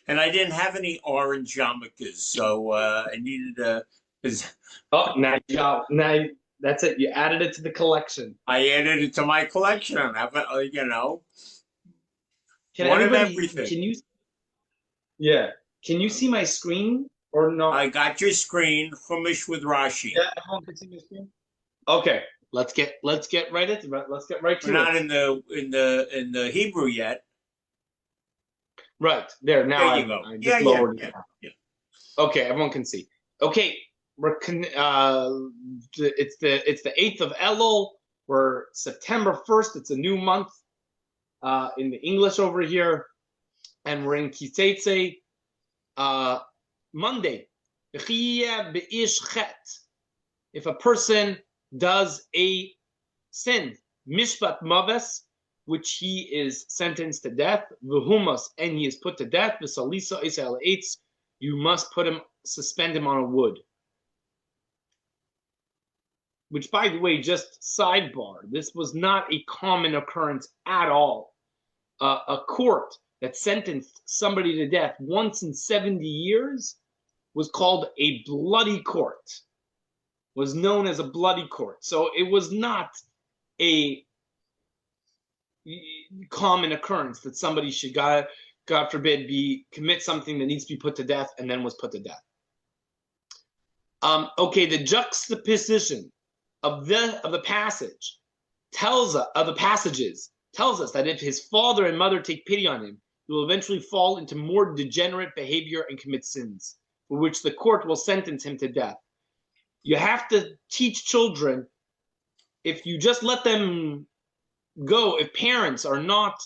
And I didn't have any orange yarmulkes, so I needed a. Oh, now you got now that's it. You added it to the collection. I added it to my collection. I have, Can one of everybody? everything. Can you? Yeah. Can you see my screen or not? I got your screen, Chumash with Rashi. Yeah, everyone can see my screen. Okay, let's get right into it. Let's get right We're to not it. in the Hebrew yet. Right there. There Now you I go. I Yeah, just yeah, lowered it yeah, down. yeah. Okay, everyone can see. Okay, it's the 8th of Elul. We're September 1st. It's a new month in the English over here, and we're in Kitetze Monday. If a person does a sin, mishpat maves, which he is sentenced to death, v'humas, and he is put to death, v'salisa isel eitz, you must suspend him on a wood. Which, by the way, just sidebar, this was not a common occurrence at all. A court that sentenced somebody to death once in 70 years was called a bloody court, was known as a bloody court. So it was not a common occurrence that somebody should, God forbid, commit something that needs to be put to death and then was put to death. Okay, the juxtaposition of the passage of the passages tells us that if his father and mother take pity on him, he will eventually fall into more degenerate behavior and commit sins, for which the court will sentence him to death. You have to teach children, if you just let them go, if parents are not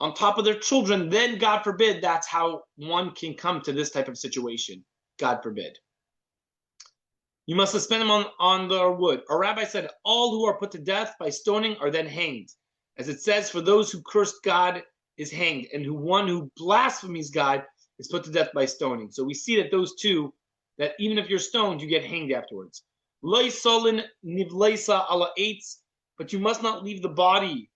on top of their children, then God forbid, that's how one can come to this type of situation. God forbid. You must suspend them on the wood. A rabbi said, all who are put to death by stoning are then hanged. As it says, for those who cursed God is hanged, and one who blasphemes God is put to death by stoning. So we see that those two, that even if you're stoned, you get hanged afterwards. Loi solin nivleisa ala eitz, but you must not leave the body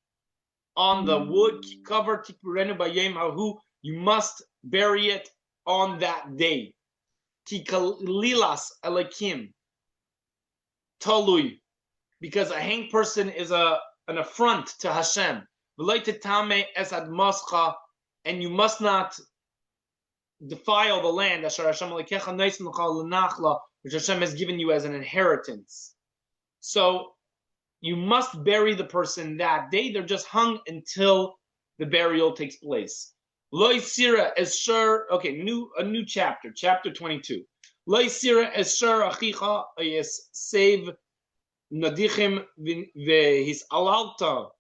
on the wood. Cover tikpurenu bayem hahu, you must bury it on that day. Tikalilas alakim talui, because a hanged person is an affront to Hashem. And you must not defile the land which Hashem has given you as an inheritance. So you must bury the person that day. They're just hung until the burial takes place. Loi sira esher. Okay, a new chapter, chapter 22. Loi sira esher achicha yes save nadichim vehis alalta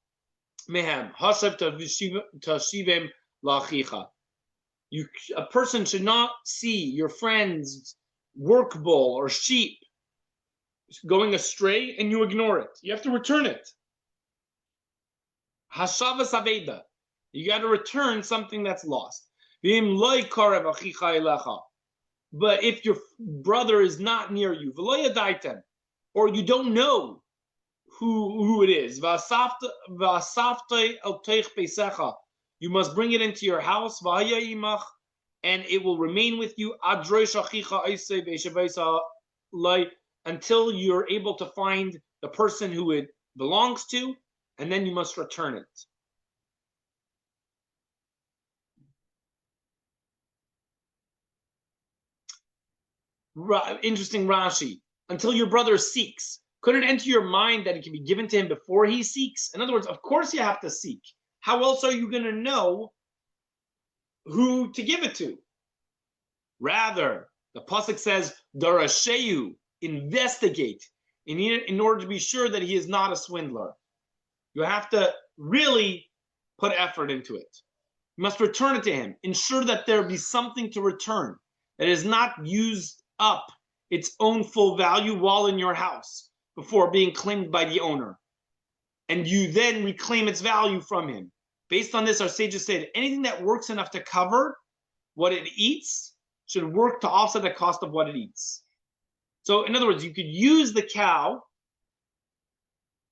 mehem hashav tashivim lachicha. A person should not see your friend's work bull or sheep going astray and you ignore it. You have to return it. Hashava saveda. You got to return something that's lost. But if your brother is not near you, or you don't know who it is, you must bring it into your house, and it will remain with you until you're able to find the person who it belongs to, and then you must return it. Interesting Rashi. Until your brother seeks. Could it enter your mind that it can be given to him before he seeks? In other words, of course you have to seek. How else are you going to know who to give it to? Rather, the pasuk says, "Darasheyu," investigate, in order to be sure that he is not a swindler. You have to really put effort into it. You must return it to him. Ensure that there be something to return, that is not used up its own full value while in your house before being claimed by the owner. And you then reclaim its value from him. Based on this, our sages said anything that works enough to cover what it eats should work to offset the cost of what it eats. So in other words, you could use the cow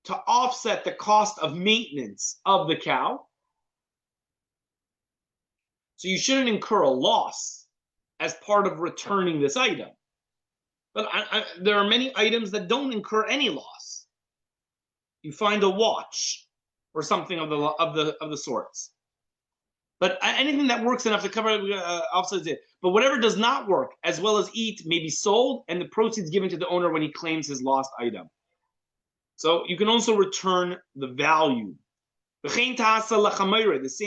to offset the cost of maintenance of the cow. So you shouldn't incur a loss as part of returning this item. But there are many items that don't incur any loss. You find a watch or something of the sorts. But anything that works enough to cover offsets it. But whatever does not work, as well as eat, may be sold, and the proceeds given to the owner when he claims his lost item. So you can also return the value. The same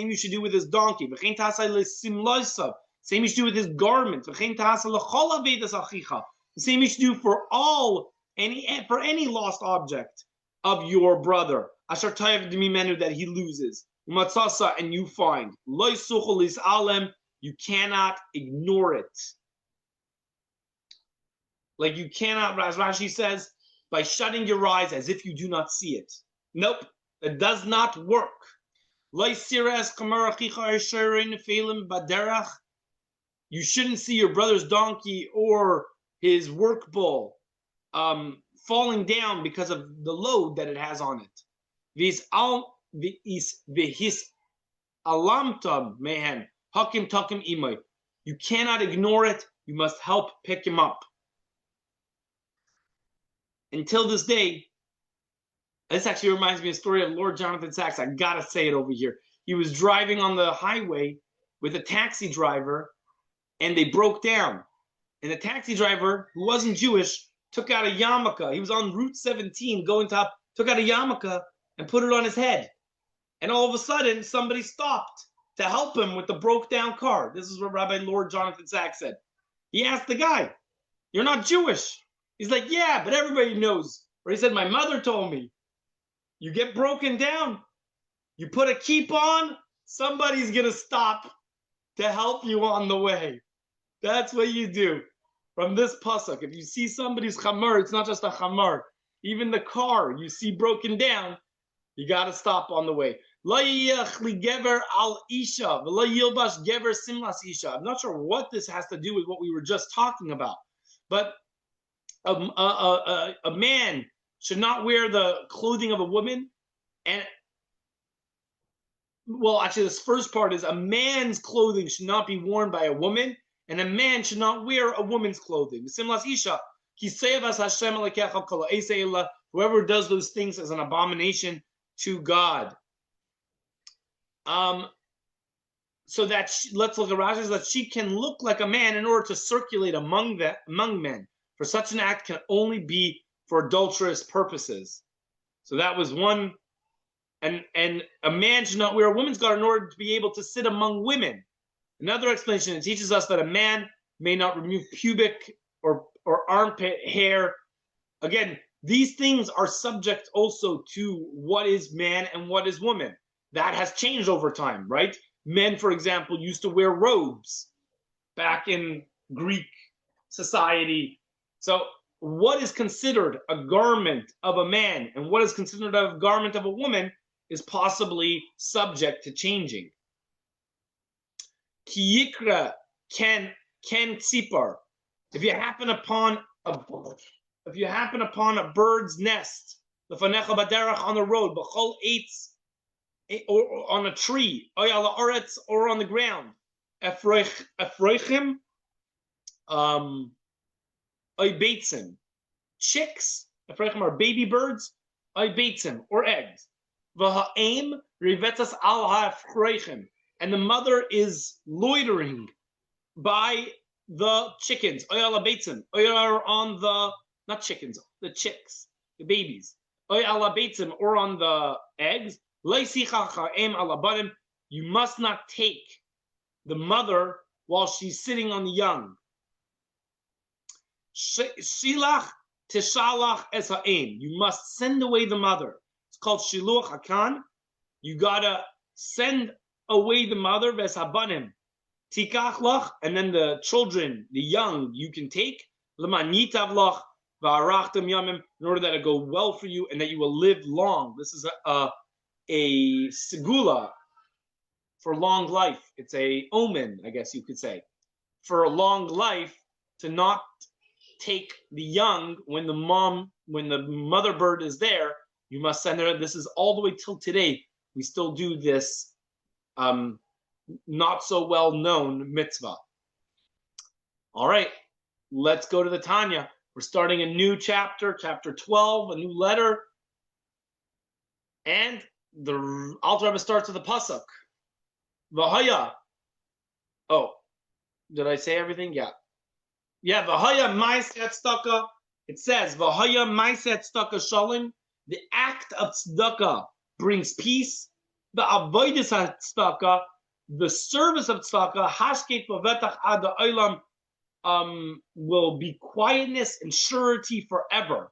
you should do with his donkey. The same you should do with his garment. The same you should do for any lost object of your brother. That he loses. And you find. You cannot ignore it. Like you cannot, as Rashi says, by shutting your eyes as if you do not see it. Nope, it does not work. You shouldn't see your brother's donkey or his work bull falling down because of the load that it has on it. You cannot ignore it. You must help pick him up. Until this day, this actually reminds me of a story of Lord Jonathan Sacks. I gotta say it over here. He was driving on the highway with a taxi driver, and they broke down. And the taxi driver, who wasn't Jewish, took out a yarmulke. He was on Route 17 took out a yarmulke and put it on his head. And all of a sudden, somebody stopped to help him with the broke down car. This is what Rabbi Lord Jonathan Sacks said. He asked the guy, "You're not Jewish?" He's like, "Yeah, but everybody knows." Or he said, "My mother told me, you get broken down, you put a keep on, somebody's going to stop to help you on the way." That's what you do. From this pasuk, if you see somebody's chamor, it's not just a chamor. Even the car you see broken down, you got to stop on the way. I'm not sure what this has to do with what we were just talking about, but a man should not wear the clothing of a woman. And well, actually, this first part is a man's clothing should not be worn by a woman, and a man should not wear a woman's clothing. Whoever does those things is an abomination to God. So that let's look at Rashi, that she can look like a man in order to circulate among men. For such an act can only be for adulterous purposes. So that was one. And a man should not wear a woman's garment in order to be able to sit among women. Another explanation, it teaches us that a man may not remove pubic or armpit hair. Again, these things are subject also to what is man and what is woman. That has changed over time, right? Men, for example, used to wear robes back in Greek society. So what is considered a garment of a man and what is considered a garment of a woman is possibly subject to changing. Ki yikra ken tzipar. If you happen upon a bird's nest, lefanecha baderach, on the road, b'chol eitz, or on a tree, oy ala oretz, or on the ground, efroichim, oy beitzim, chicks, efroichim are baby birds, oy beitzim, or eggs, v'ha'em rivetzas al ha'efroichim, and the mother is loitering by the chickens, oy ala beitzim, oy are on the, not chickens, the chicks, the babies, oy ala beitzim, or on the eggs. You must not take the mother while she's sitting on the young. Shilach tishalach es ha'em. You must send away the mother. It's called shiluach hakan. You gotta send away the mother. Ves habanim tikach lach, and then the children, the young, you can take. L'man yitav lach v'arachtem yamim, in order that it go well for you and that you will live long. This is a segula for long life. It's a omen, I guess you could say, for a long life, to not take the young when the mother bird is there. You must send her. This is all the way till today. We still do this not so well known mitzvah. All right, let's go to the Tanya. We're starting a new chapter, chapter 12, a new letter. And the Alter Rebbe starts with a pasuk. V'haya. Oh, did I say everything? Yeah. Yeah, v'haya ma'aseh tzedakah. It says, v'haya ma'aseh tzedakah shalom. The act of tzedakah brings peace. The avodas tzedakah, the service of tzedakah, hashket v'vetach ad ha'olam, will be quietness and surety forever.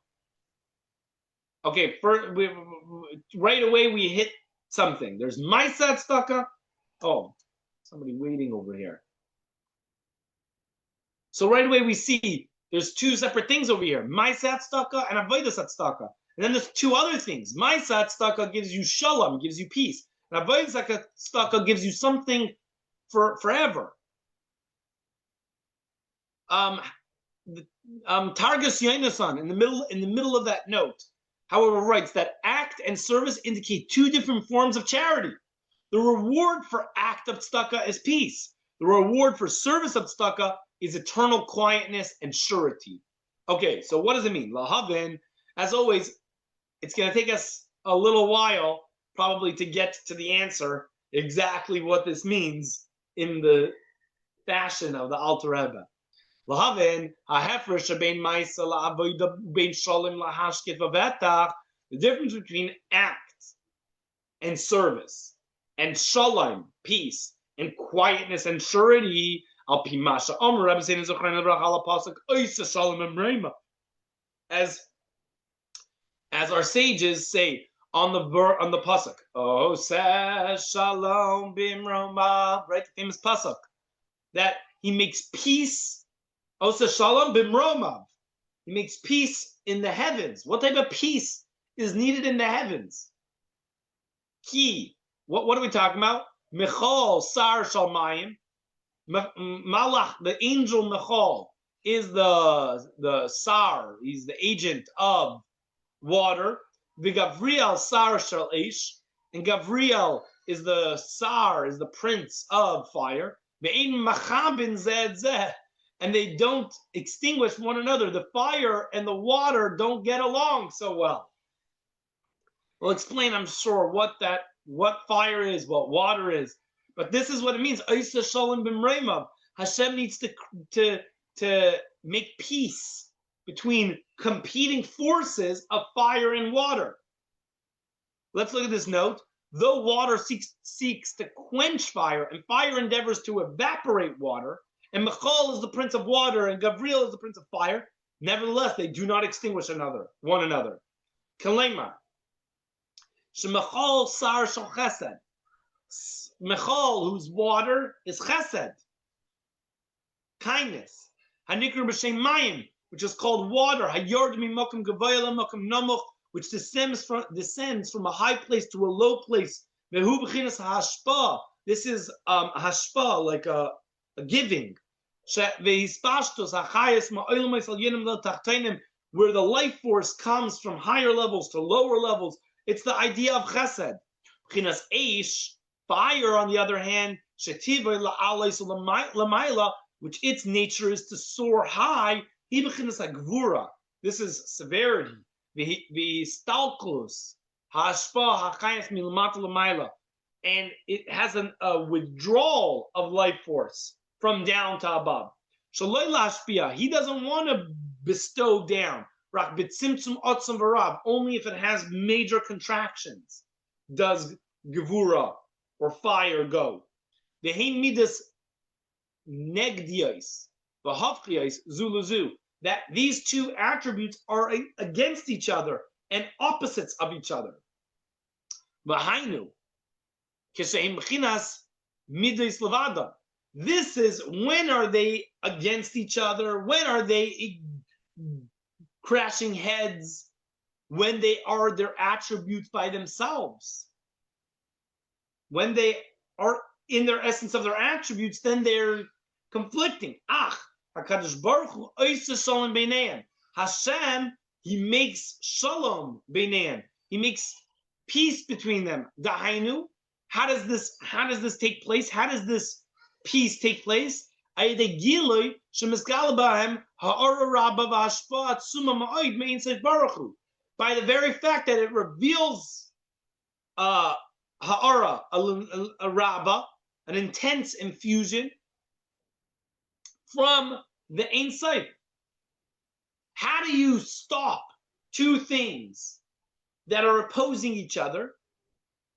Okay, right away we hit something. There's ma'aseh tzedakah. Oh, somebody waiting over here. So right away we see there's two separate things over here: ma'aseh tzedakah and avodas tzedakah. And then there's two other things. Ma'aseh tzedakah gives you shalom, gives you peace, and avodas tzedakah gives you something for forever. Targus Yonasan in the middle of that note, however, writes that act and service indicate two different forms of charity. The reward for act of tzedakah is peace. The reward for service of tzedakah is eternal quietness and surety. Okay, so what does it mean? Lahavin, as always, it's going to take us a little while probably to get to the answer exactly what this means in the fashion of the Alter Rebbe. Lahavin, hahefresh bein ma'aseh la'avoda bein shalom lahashket v'vetach. The difference between act and service and shalom, peace, and quietness and surety, al pi masha omer Rebbe saying zochrein levrach ala pasuk oisa shalom emreima, as our sages say on the pasuk, Oseh shalom bimroma, right, the famous pasuk, that he makes peace. Oseh shalom bimroma, he makes peace in the heavens. What type of peace is needed in the heavens? Ki, what are we talking about? Michal sar shalmayim. Malach, the angel Michal, is the sar. He's the agent of water. The Gavriel sar shel eish, and Gavriel is the sar, is the prince of fire. Ve'ein machabin zeh zeh, and they don't extinguish one another. The fire and the water don't get along so well. We'll explain, I'm sure, what fire is, what water is. But this is what it means. Oisa shalom b'mreimav. Hashem needs to make peace between competing forces of fire and water. Let's look at this note. Though water seeks to quench fire, and fire endeavors to evaporate water, and Michal is the prince of water, and Gavriel is the prince of fire, nevertheless, they do not extinguish one another. Kalema. Shemichal sar shel chesed. Michal, whose water is chesed, kindness. Hanikra b'shem mayim, which is called water. Hayord mimokum gavoya mokum nomuch, which descends from a high place to a low place. Vehu b'chinas hashpa. This is hashpa, like a giving. Vehispashtos hachayis ma'olamais al yenim lo tachtenim, where the life force comes from higher levels to lower levels. It's the idea of chesed. B'chinas eish, fire, on the other hand, shetivay la'alais l'mayla, which its nature is to soar high. B'chinas hagvura. This is severity. V'stalklus hashpa hachayis milmata l'mayla, and it has a withdrawal of life force from down to above. Shaloi lashpia, he doesn't want to bestow down. Rak b'tzimtzum otzum v'rav, only if it has major contractions does gevura or fire go. Ve'hein midas negdios v'havchios zuluzu, that these two attributes are against each other and opposites of each other. V'hainu kisheim b'chinas midas levada. This is, when are they against each other? When are they crashing heads? When they are their attributes by themselves. When they are in their essence of their attributes, then they're conflicting. HaKadosh Baruch Hu oisa shalom beineim. Hashem, he makes shalom beineim. He makes peace between them. Dahainu, How does this take place? How does this peace take place? By the very fact that it reveals ha'ara, a rabba, an intense infusion from the Ein Sof. How do you stop two things that are opposing each other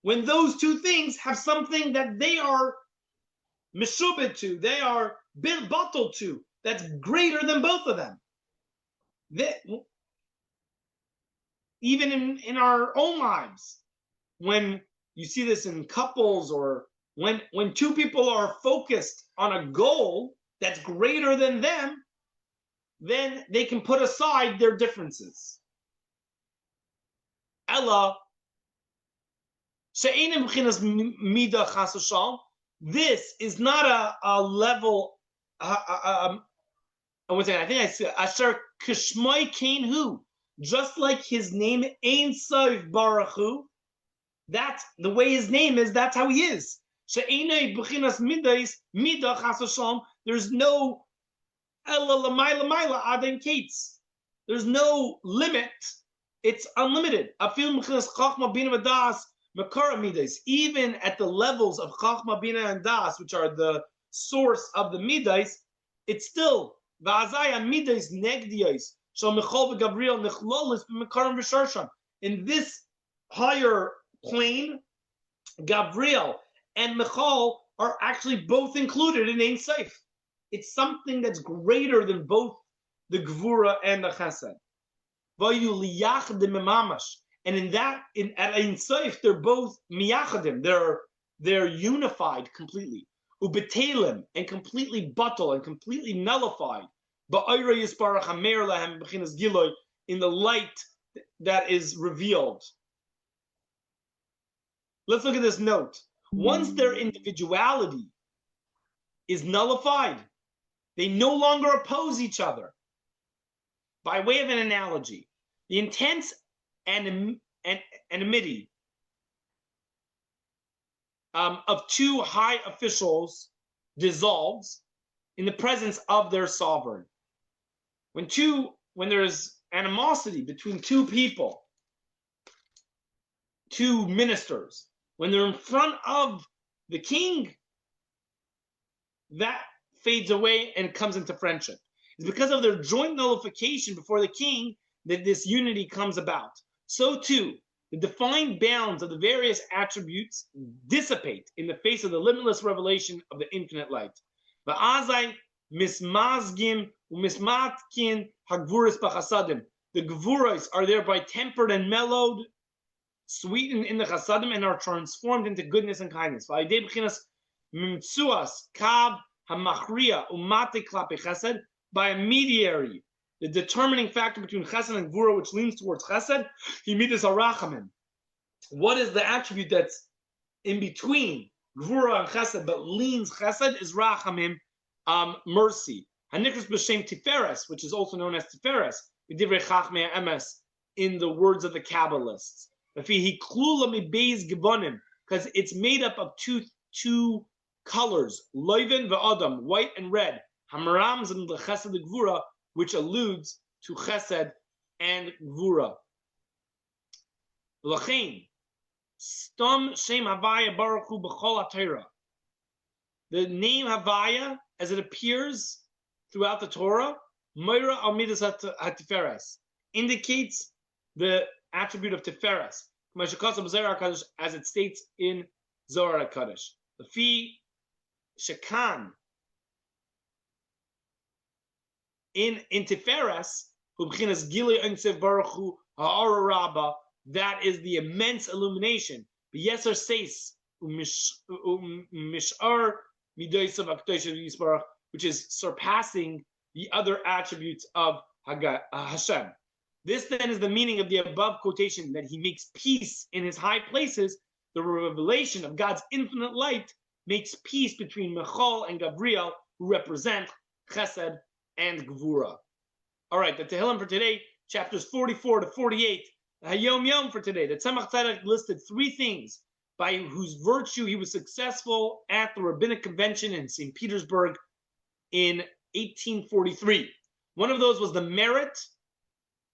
when those two things have something that they are meshubed to, they are bottled to, that's greater than both of them? Even in our own lives, when you see this in couples, or when two people are focused on a goal that's greater than them, then they can put aside their differences. Ella, this is not a level. I would say, I think I said Asher Kishmai Kain Hu, just like his name Ein Sof Baruch Hu. That's the way his name is. That's how he is. There's no there's no limit. It's unlimited. Even at the levels of Chachma, Bina, and Das, which are the source of the Midas, it's still in this higher plane. Gabriel and Michal are actually both included in Ein Sof. It's something that's greater than both the Gvura and the Chesed. And at Ein Sof, they're both miyachadim. They're unified completely. Ubetelim, and completely bottled and completely nullified. In the light that is revealed. Let's look at this note. Once their individuality is nullified, they no longer oppose each other. By way of an analogy, the intense anonymity of two high officials dissolves in the presence of their sovereign. When there's animosity between two people, two ministers, when they're in front of the king, that fades away and comes into friendship. It's because of their joint nullification before the king that this unity comes about. So too, the defined bounds of the various attributes dissipate in the face of the limitless revelation of the infinite light. Va'azai mismazgim umismatkin hagvuris b'chasadim. The gvuros are thereby tempered and mellowed, sweetened in the chasadim, and are transformed into goodness and kindness. By a mediary, the determining factor between chesed and gvura, which leans towards chesed, he midas harachamim. What is the attribute that's in between gvura and chesed but leans chesed? Is rachamim, mercy. Hanikras b'shem tiferes, which is also known as tiferes, b'divrei chachmei emes, in the words of the Kabbalists. Because it's made up of two colors, loiven ve'adam, white and red, hamaramz and the chesed gvura, which alludes to chesed and gvura. L'chein, stam shem havaya baruch hu b'chol haTorah. The name Havaya, as it appears throughout the Torah, Moira al midas hatiferes, indicates the attribute of Tiferes, as it states in Zohar HaKadosh. The Fi Shekan in Tiferes, that is the immense illumination. Yeser Seis Mishar Midosav, which is surpassing the other attributes of Hashem. This then is the meaning of the above quotation, that he makes peace in his high places. The revelation of God's infinite light makes peace between Michal and Gabriel, who represent Chesed and Gvura. All right, the Tehillim for today, chapters 44 to 48. The Hayom Yom for today, the Tzemach Tzedek listed three things by whose virtue he was successful at the Rabbinic Convention in St. Petersburg in 1843. One of those was the merit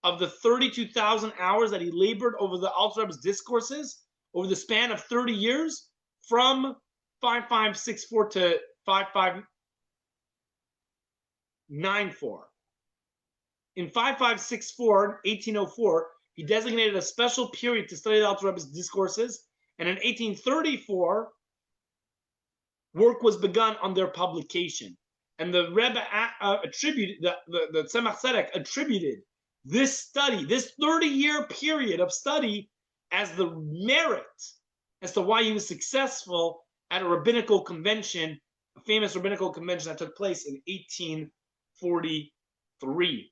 of the 32,000 hours that he labored over the Alter Rebbe's discourses over the span of 30 years from 5564 to 5594. In 5564, 1804, he designated a special period to study the Alter Rebbe's discourses, and in 1834, work was begun on their publication. And the Rebbe attributed, the Tzemach Tzedek attributed this study, this 30-year period of study, as the merit as to why he was successful at a rabbinical convention, a famous rabbinical convention that took place in 1843.